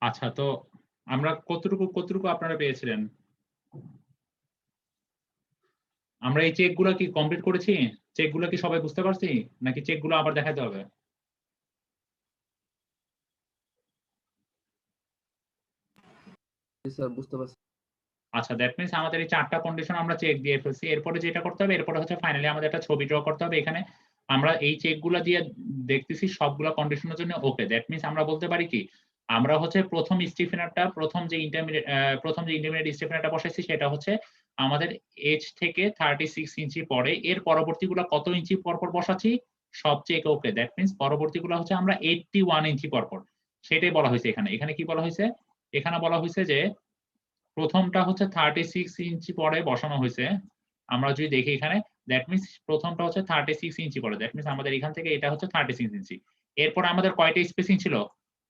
আচ্ছা, তো আমরা কতটুকু আপনারা পেয়েছিলেন? আমরা এই চেকগুলা কি কমপ্লিট করেছি? চেকগুলা কি সবাই বুঝতে পারছি? নাকি চেকগুলো আবার দেখাতে হবে? জি স্যার, বুঝতে পারছি। আচ্ছা, দ্যাট মিনস আমাদের এই ৪ টা কন্ডিশন আমরা চেক দিয়ে ফেলছি। এরপরে যেটা করতে হবে, এরপরে হচ্ছে ফাইনালি আমাদের একটা ছবি ড্র করতে হবে। এখানে আমরা এই চেকগুলা দিয়ে দেখতেছি সবগুলা কন্ডিশনের জন্য ওকে। দ্যাট মিনস আমরা বলতে পারি কি? আমরা হচ্ছে ১ম স্টিফেনারটা ১ম যে ইন্টারমিডিয়েট স্টিফেনারটা বসাইছি সেটা হচ্ছে আমাদের এজ থেকে 36 ইঞ্চি পরে। এর পরবর্তীগুলা কত ইঞ্চি পরপর বসাচ্ছি? সব চেক ওকে। দ্যাট মিনস পরবর্তীগুলা হচ্ছে আমরা 81 ইঞ্চি পরপর। সেটাই বলা হইছে এখানে। এখানে কি বলা হইছে? এখানে বলা হইছে যে ১ম টা হচ্ছে 36 ইঞ্চি পরে বসানো হইছে। আমরা যদি দেখি এখানে দ্যাট মিনস ১ম টা হচ্ছে 36 ইঞ্চি পরে। দ্যাট মিনস আমাদের এখান থেকে এটা হচ্ছে 36 ইঞ্চি। এরপরে আমাদের কয়টা স্পেসিং ছিল?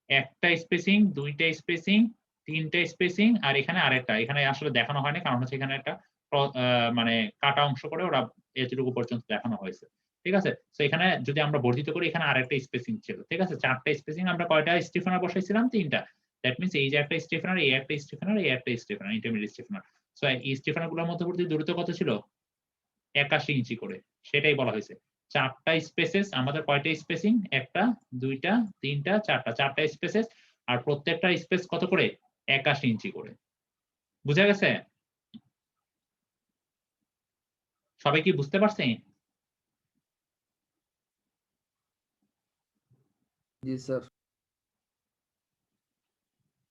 ১ টা স্পেসিং, ২ টা স্পেসিং, ৩ টা স্পেসিং আর এখানে আরেকটা। এখানে আসলে দেখানো হয়নি কারণ হচ্ছে এখানে একটা প্র আ মানে কাটা অংশ করে ওরা এতটুকু পর্যন্ত দেখানো হয়েছে। ঠিক আছে? সো এখানে যদি আমরা বর্ধিত করি এখানে আরেকটা স্পেসিং ছিল। ঠিক আছে? ৪ টা স্পেসিং আমরা কয়টা স্টিফেনার বসাইছিলাম? ৩ টা। দ্যাট মিনস এই যে একটা স্টিফেনার, এই একটা স্টিফেনার, এই একটা স্টিফেনার, ইন্টারমিডিয়েট স্টিফেনার। সো এই স্টিফেনার গুলোর মধ্যবর্তী দূরত্ব কত ছিল? ৮১ ইঞ্চি করে। সেটাই বলা হয়েছে। ৪ টা স্পেসেস আমাদের কয়টা স্পেসিং? ১ টা, ২ টা, ৩ টা, ৪ টা। ৪ টা স্পেসেস আর প্রত্যেকটা স্পেস কত করে? ৮১ ইঞ্চি করে। বুঝা গেছে? সবাই কি বুঝতে পারছে? জি স্যার।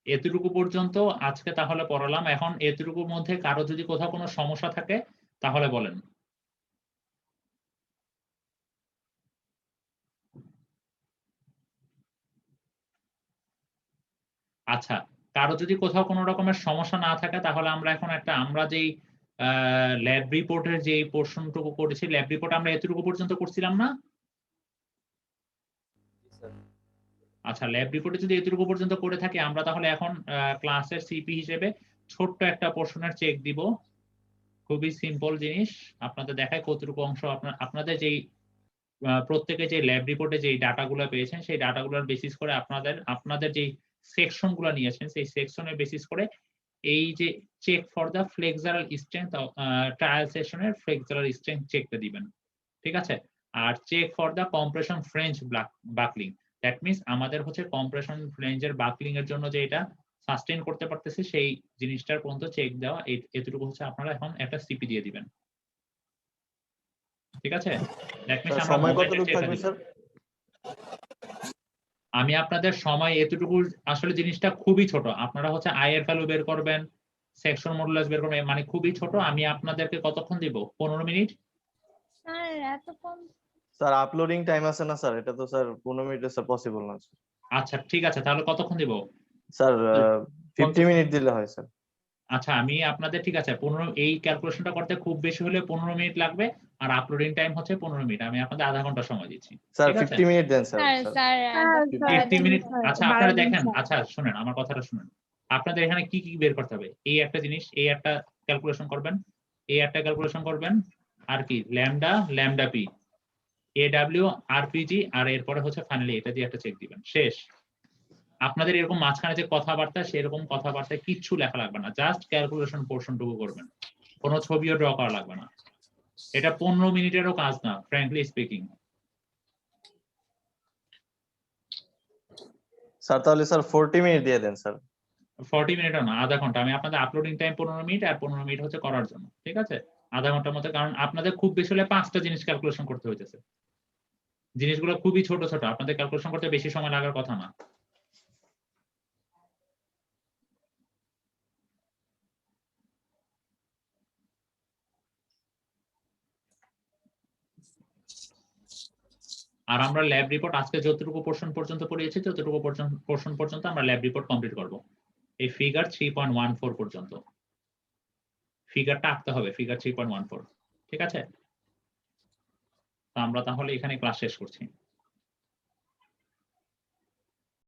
এতটুকু পর্যন্ত আজকে তাহলে পড়ালাম। এখন এতটুকুর মধ্যে কারো যদি কোথাও কোনো সমস্যা থাকে তাহলে বলেন। আচ্ছা, কারো যদি কোথাও কোন রকমের সমস্যা না থাকে তাহলে আমরা যেই আ ল্যাব রিপোর্টের যেই পোরশন টুকু করেছি, ল্যাব রিপোর্ট আমরা এতটুকু পর্যন্ত করছিলাম না? জি স্যার। আচ্ছা, ল্যাব রিপোর্টে যদি এতটুকু পর্যন্ত করে থাকি আমরা তাহলে এখন ক্লাসের সিপি হিসেবে ছোট্ট একটা পোরশনের চেক দিব। খুবই সিম্পল জিনিস। আপনাদের দেখাই কতটুকু অংশ আপনাদের যেই প্রত্যেকে যে ল্যাব রিপোর্টে যেই ডাটা গুলা পেয়েছেন, সেই ডাটা গুলার বেসিস করে আপনাদের যেই সেকশন গুলা নিয়েছেন, সেই সেকশনের বেসিস করে এই যে check for the flexural strength trial সেশনের ফ্লেক্সারাল স্ট্রেংথ চেকটা দিবেন। ঠিক আছে? আর check for the compression flange buckling. That means আমাদের হচ্ছে কম্প্রেশন ফ্লেঞ্জের বাকলিং এর জন্য যে এটা সাস্টেইন করতে পারতেছে সেই জিনিসটার পর্যন্ত চেক দেওয়া এতটুকু হচ্ছে আপনারা এখন একটা সিপি দিয়ে দিবেন। ঠিক আছে? দ্যাট মিনস স্যার আমরা সময় মোমেন্টের কতটুকু চেকটা থাকবে দিব। স্যার? আমি আপনাদের সময় এতটুকু আসলে জিনিসটা খুবই ছোট। আপনারা হচ্ছে I এর ভ্যালু বের করবেন, সেকশন মডুলাস বের করবেন। মানে খুবই ছোট। আমি আপনাদেরকে কতক্ষণ দিব? ১৫ মিনিট? স্যার এত কম? স্যার আপলোডিং টাইম আছে না স্যার? এটা তো স্যার ১৫ মিনিটে স্যার পসিবল না স্যার। আচ্ছা ঠিক আছে। তাহলে কতক্ষণ দিব? স্যার 50 50 মিনিট দিলে হয় স্যার। আচ্ছা আমি আপনাদের ঠিক আছে ১৫ এই ক্যালকুলেশনটা করতে খুব বেশি হলে ১৫ মিনিট লাগবে। আর আপলোডিং টাইম হচ্ছে ১৫ মিনিট। আমি আপনাদের আধা ঘন্টা সময় দিচ্ছি। স্যার ঠিক আছে? 50 মিনিট দেন sir. Sir sir sir 50 minute আচ্ছা 12 আপনারা দিন দেখেন, স্যার। আচ্ছা শুনেন আমার কথাটা শুনেন। আপনাদের এখানে কি বের করতে হবে? এই একটা জিনিস, এই একটা ক্যালকুলেশন করবেন, এই একটা ক্যালকুলেশন করবেন, আর কি ল্যামডা পি, এডব্লিউ আরপিজি আর এরপরে হচ্ছে ফাইনালি এটা দিয়ে একটা চেক দিবেন। শেষ। আপনাদের এরকম মাঝখানে যে কথাবার্তা সেরকম কথাবার্তায় কিচ্ছু লেখা লাগবে না। জাস্ট ক্যালকুলেশন পোরশনটুকু করবেন। কোন ছবিও ড্র করা লাগবে না। এটা ১৫ মিনিটেরও কাজ না, ফ্র্যাঙ্কলি স্পিকিং। স্যার তাহলে স্যার 40 মিনিট দিয়ে দেন স্যার। 40 মিনিটও না, আধা ঘন্টা। আমি আপনাদের আপলোডিং টাইম ১৫ মিনিট আর ১৫ মিনিট হচ্ছে করার জন্য। ঠিক আছে? আধা ঘন্টার মধ্যে, কারণ আপনাদের খুব বেশি হলে ৫ টা জিনিস ক্যালকুলেশন করতে হইতেছে। জিনিসগুলো খুবই ছোট, ছোট। আপনাদের ক্যালকুলেশন করতে বেশি সময় লাগার কথা না। আর আমরা ল্যাব রিপোর্ট আজকে যতটুকু পোরশন পর্যন্ত পড়িয়েছি ততটুকু পোরশন পর্যন্ত আমরা ল্যাব রিপোর্ট কমপ্লিট করব। এই ফিগার 3.14 পর্যন্ত। ফিগারটা আঁকতে হবে, ফিগার 3.14। ঠিক আছে? তো আমরা তাহলে এখানে ক্লাস শেষ করছি।